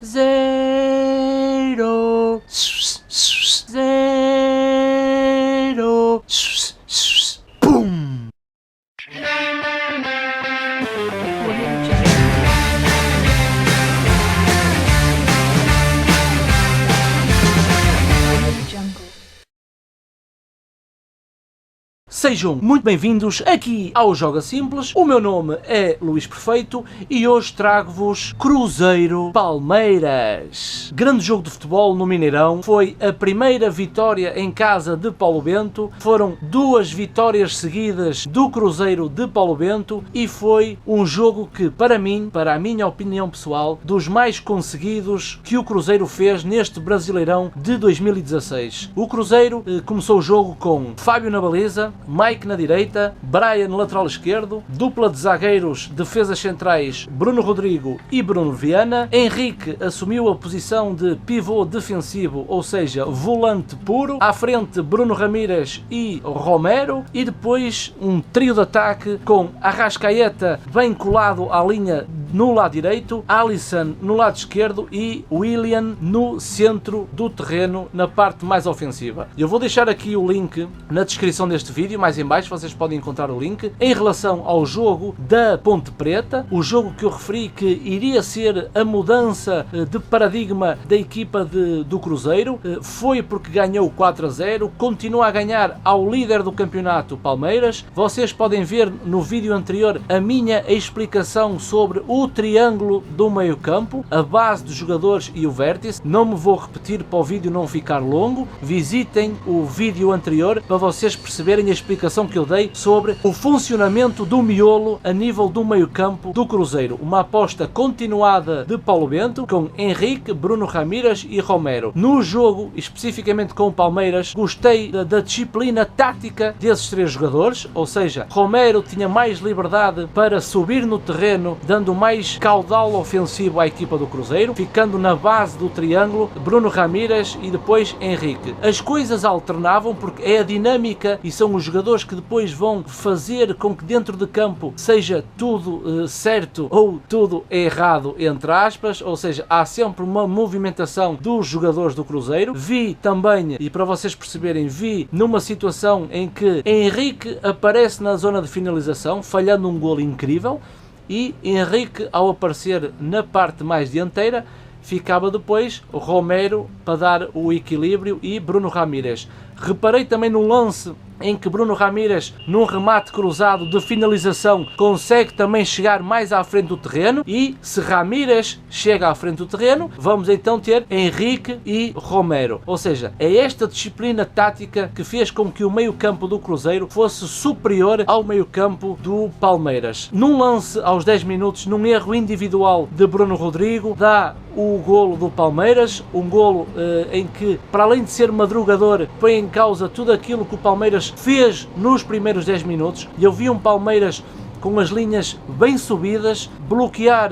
Zero. Zero. Pum. Sejam muito bem-vindos aqui ao Joga Simples. O meu nome é Luís Perfeito e hoje trago-vos Cruzeiro Palmeiras. Grande jogo de futebol no Mineirão. Foi a primeira vitória em casa de Paulo Bento. Foram duas vitórias seguidas do Cruzeiro de Paulo Bento e foi um jogo que, para mim, para a minha opinião pessoal, dos mais conseguidos que o Cruzeiro fez neste Brasileirão de 2016. O Cruzeiro começou o jogo com Fábio na baliza, Mike na direita, Brian no lateral esquerdo, dupla de zagueiros, defesas centrais, Bruno Rodrigo e Bruno Viana. Henrique assumiu a posição de pivô defensivo, ou seja, volante puro. À frente, Bruno Ramírez e Romero. E depois um trio de ataque com Arrascaeta bem colado à linha no lado direito, Alisson no lado esquerdo e William no centro do terreno, na parte mais ofensiva. Eu vou deixar aqui o link na descrição deste vídeo, mais em baixo vocês podem encontrar o link, em relação ao jogo da Ponte Preta, o jogo que eu referi que iria ser a mudança de paradigma da equipa do Cruzeiro. Foi porque ganhou 4-0, continua a ganhar ao líder do campeonato, Palmeiras. Vocês podem ver no vídeo anterior a minha explicação sobre o triângulo do meio campo, a base dos jogadores e o vértice. Não me vou repetir para o vídeo não ficar longo, visitem o vídeo anterior para vocês perceberem a explicação que eu dei sobre o funcionamento do miolo a nível do meio campo do Cruzeiro. Uma aposta continuada de Paulo Bento com Henrique, Bruno Ramírez e Romero. No jogo, especificamente com o Palmeiras, gostei da disciplina tática desses três jogadores, ou seja, Romero tinha mais liberdade para subir no terreno, dando mais caudal ofensivo à equipa do Cruzeiro, ficando na base do triângulo Bruno Ramírez e depois Henrique. As coisas alternavam porque é a dinâmica e são os jogadores que depois vão fazer com que dentro de campo seja tudo certo ou tudo errado, entre aspas, ou seja, há sempre uma movimentação dos jogadores do Cruzeiro. Vi também, e para vocês perceberem, vi numa situação em que Henrique aparece na zona de finalização, falhando um golo incrível, e Henrique, ao aparecer na parte mais dianteira, ficava depois Romero para dar o equilíbrio e Bruno Ramírez. Reparei também no lance em que Bruno Ramírez, num remate cruzado de finalização, consegue também chegar mais à frente do terreno, e se Ramírez chega à frente do terreno, vamos então ter Henrique e Romero. Ou seja, é esta disciplina tática que fez com que o meio-campo do Cruzeiro fosse superior ao meio-campo do Palmeiras. Num lance aos 10 minutos, num erro individual de Bruno Rodrigo, dá o golo do Palmeiras, um golo em que, para além de ser madrugador, põe em causa tudo aquilo que o Palmeiras fez nos primeiros 10 minutos. E eu vi um Palmeiras com as linhas bem subidas, bloquear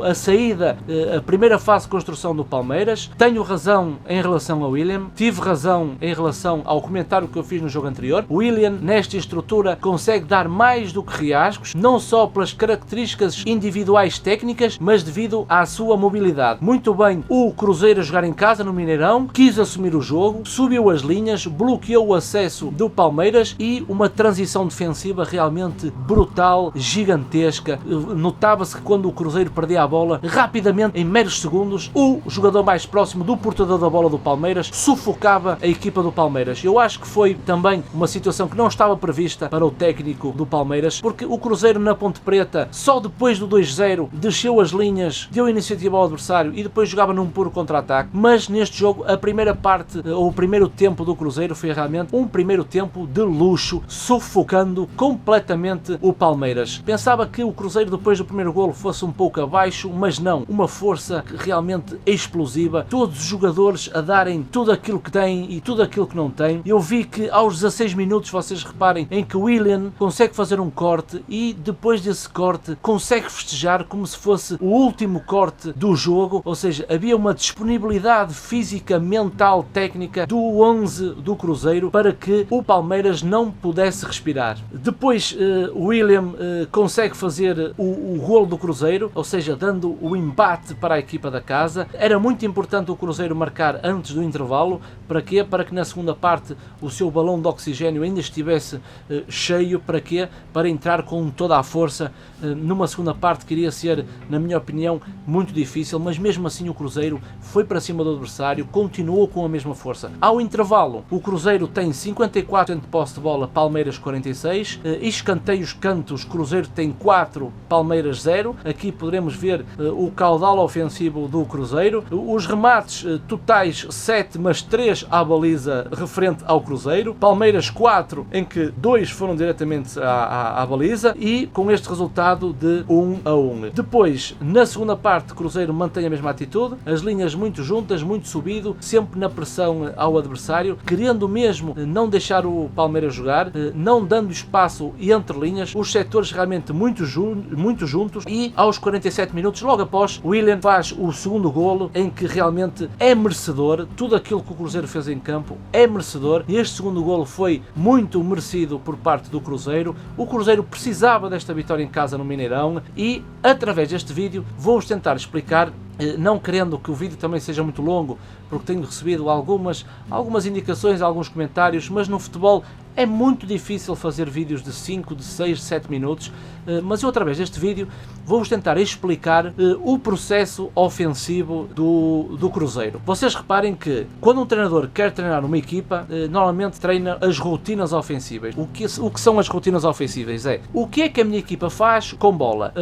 a saída, a primeira fase de construção do Palmeiras. Tenho razão em relação ao William, tive razão em relação ao comentário que eu fiz no jogo anterior. O William, nesta estrutura, consegue dar mais do que Riascos, não só pelas características individuais técnicas, mas devido à sua mobilidade. Muito bem, o Cruzeiro a jogar em casa no Mineirão, quis assumir o jogo, subiu as linhas, bloqueou o acesso do Palmeiras e uma transição defensiva realmente brutal, gigantesca. Notava-se que quando o Cruzeiro perdia a bola, rapidamente, em meros segundos, o jogador mais próximo do portador da bola do Palmeiras sufocava a equipa do Palmeiras. Eu acho que foi também uma situação que não estava prevista para o técnico do Palmeiras, porque o Cruzeiro na Ponte Preta, só depois do 2-0, desceu as linhas, deu iniciativa ao adversário e depois jogava num puro contra-ataque. Mas neste jogo, a primeira parte, ou o primeiro tempo do Cruzeiro, foi realmente um primeiro tempo de luxo, sufocando completamente o Palmeiras. Pensava que o Cruzeiro depois do primeiro golo fosse um pouco abaixo, mas não, uma força realmente explosiva, todos os jogadores a darem tudo aquilo que têm e tudo aquilo que não têm. Eu vi que aos 16 minutos, vocês reparem, em que o William consegue fazer um corte e depois desse corte consegue festejar como se fosse o último corte do jogo, ou seja, havia uma disponibilidade física, mental, técnica do 11 do Cruzeiro para que o Palmeiras não pudesse respirar. Depois o William consegue fazer o golo golo do Cruzeiro, ou seja, dando o embate para a equipa da casa. Era muito importante o Cruzeiro marcar antes do intervalo. Para quê? Para que na segunda parte o seu balão de oxigênio ainda estivesse cheio. Para quê? Para entrar com toda a força numa segunda parte que iria ser, na minha opinião, muito difícil, mas mesmo assim o Cruzeiro foi para cima do adversário, continuou com a mesma força. Ao intervalo, o Cruzeiro tem 54% de posse de bola, Palmeiras 46%, escanteios cantos, Cruzeiro tem 4, Palmeiras 0. Aqui poderemos ver o caudal ofensivo do Cruzeiro. Os remates totais 7, mas 3 à baliza referente ao Cruzeiro. Palmeiras 4, em que 2 foram diretamente à baliza, e com este resultado de 1-1. Depois, na segunda parte, o Cruzeiro mantém a mesma atitude, as linhas muito juntas, muito subido, sempre na pressão ao adversário, querendo mesmo não deixar o Palmeiras jogar, não dando espaço entre linhas, os setores realmente muito juntos, e aos 47 minutos, logo após, o Willian faz o segundo golo, em que realmente é merecedor. Tudo aquilo que o Cruzeiro fez em campo é merecedor, e este segundo golo foi muito merecido por parte do Cruzeiro. O Cruzeiro precisava desta vitória em casa no Mineirão, e através deste vídeo vou-vos tentar explicar, não querendo que o vídeo também seja muito longo, porque tenho recebido algumas indicações, alguns comentários, mas no futebol é muito difícil fazer vídeos de 5, de 6, 7 minutos, mas eu através deste vídeo vou-vos tentar explicar o processo ofensivo do Cruzeiro. Vocês reparem que quando um treinador quer treinar uma equipa, normalmente treina as rotinas ofensivas. O que são as rotinas ofensivas? É o que é que a minha equipa faz com bola.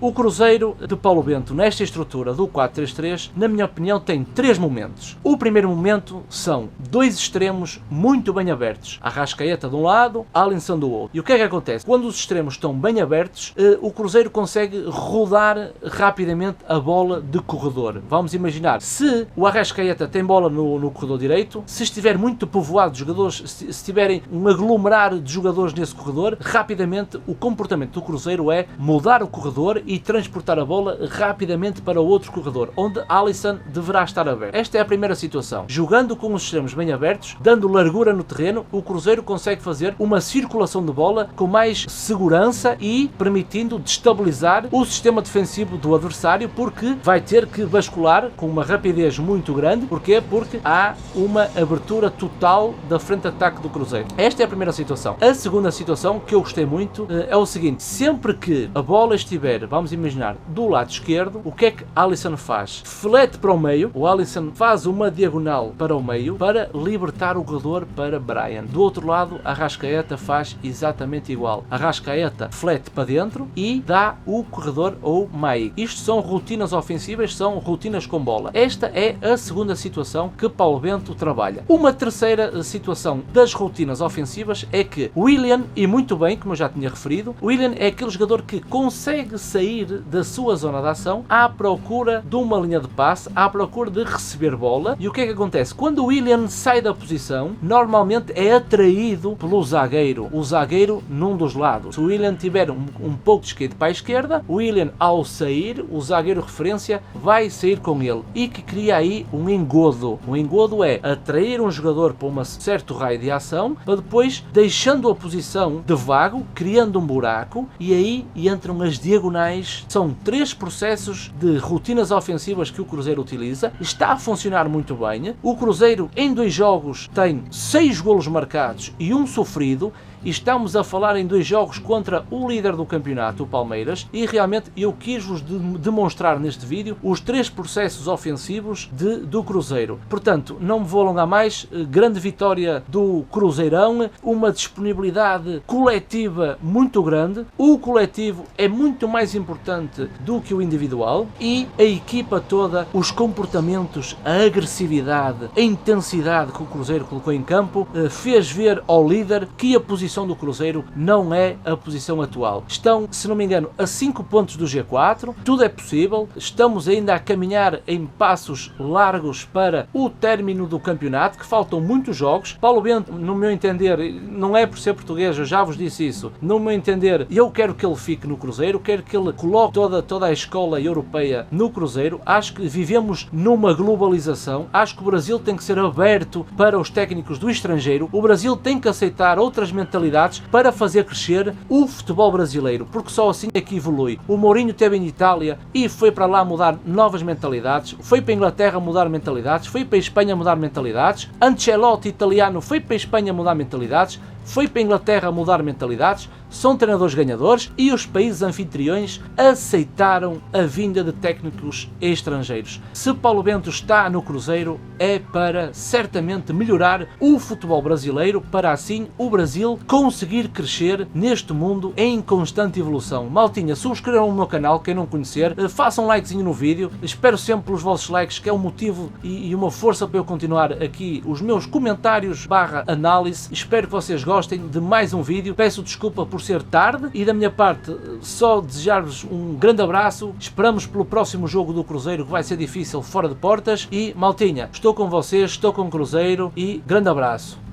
O Cruzeiro de Paulo Bento, nesta estrutura do 4-3-3, na minha opinião, tem 3 momentos. O primeiro momento são 2 extremos muito bem abertos. Arrascaeta de um lado, Alisson do outro. E o que é que acontece? Quando os extremos estão bem abertos, o Cruzeiro consegue rodar rapidamente a bola de corredor. Vamos imaginar, se o Arrascaeta tem bola no corredor direito, se estiver muito povoado de jogadores, se tiverem um aglomerar de jogadores nesse corredor, rapidamente o comportamento do Cruzeiro é mudar o corredor e transportar a bola rapidamente para o outro corredor, onde Alisson deverá estar aberto. Esta é a primeira situação. Jogando com os extremos bem abertos, dando largura no terreno, o Cruzeiro consegue fazer uma circulação de bola com mais segurança e permitindo destabilizar o sistema defensivo do adversário, porque vai ter que bascular com uma rapidez muito grande. Porquê? Porque há uma abertura total da frente de ataque do Cruzeiro. Esta é a primeira situação. A segunda situação, que eu gostei muito, é o seguinte: sempre que a bola estiver, vamos imaginar, do lado esquerdo, o que é que Alisson faz? Flete para o meio, o Alisson faz uma diagonal para o meio para libertar o jogador para Brian. Do outro lado, Arrascaeta faz exatamente igual. Arrascaeta flete para dentro e dá o corredor ou Maí. Isto são rotinas ofensivas, são rotinas com bola. Esta é a segunda situação que Paulo Bento trabalha. Uma terceira situação das rotinas ofensivas é que Willian, e muito bem, como eu já tinha referido, Willian é aquele jogador que consegue sair da sua zona de ação à procura de uma linha de passe, à procura de receber bola. E o que é que acontece? Quando o Willian sai da posição, normalmente é atraído pelo zagueiro, o zagueiro num dos lados. Se o Willian tiver um pouco de esquerda para a esquerda, o Willian, ao sair, o zagueiro referência vai sair com ele, e que cria aí um engodo. O engodo é atrair um jogador para um certo raio de ação, para depois, deixando a posição de vago, criando um buraco, e aí entram as diagonais. São 3 processos de rotinas ofensivas que o Cruzeiro utiliza. Está a funcionar muito bem. O Cruzeiro em 2 jogos tem 6 golos marcados e 1 sofrido. E estamos a falar em 2 jogos contra o líder do campeonato, o Palmeiras, e realmente eu quis-vos demonstrar neste vídeo os 3 processos ofensivos do Cruzeiro. Portanto, não me vou alongar mais. Grande vitória do Cruzeirão, uma disponibilidade coletiva muito grande. O coletivo é muito mais importante do que o individual, e a equipa toda, os comportamentos, a agressividade, a intensidade que o Cruzeiro colocou em campo, fez ver ao líder que a posição do Cruzeiro não é a posição atual. Estão, se não me engano, a 5 pontos do G4, tudo é possível, estamos ainda a caminhar em passos largos para o término do campeonato, que faltam muitos jogos. Paulo Bento, no meu entender, não é por ser português, eu já vos disse isso, no meu entender, eu quero que ele fique no Cruzeiro, quero que ele coloque toda a escola europeia no Cruzeiro. Acho que vivemos numa globalização, acho que o Brasil tem que ser aberto para os técnicos do estrangeiro, o Brasil tem que aceitar outras mentalidades mentalidades para fazer crescer o futebol brasileiro, porque só assim é que evolui. O Mourinho esteve em Itália e foi para lá mudar novas mentalidades, foi para a Inglaterra mudar mentalidades, foi para a Espanha mudar mentalidades, Ancelotti italiano foi para a Espanha mudar mentalidades, foi para a Inglaterra mudar mentalidades, são treinadores ganhadores e os países anfitriões aceitaram a vinda de técnicos estrangeiros. Se Paulo Bento está no Cruzeiro é para certamente melhorar o futebol brasileiro, para assim o Brasil conseguir crescer neste mundo em constante evolução. Maltinha, subscrevam o meu canal, quem não conhecer, façam um likezinho no vídeo, espero sempre pelos vossos likes, que é um motivo e uma força para eu continuar aqui os meus comentários / análise. Espero que vocês gostem de mais um vídeo, peço desculpa por ser tarde e da minha parte só desejar-vos um grande abraço, esperamos pelo próximo jogo do Cruzeiro que vai ser difícil fora de portas e maltinha, estou com vocês, estou com o Cruzeiro e grande abraço.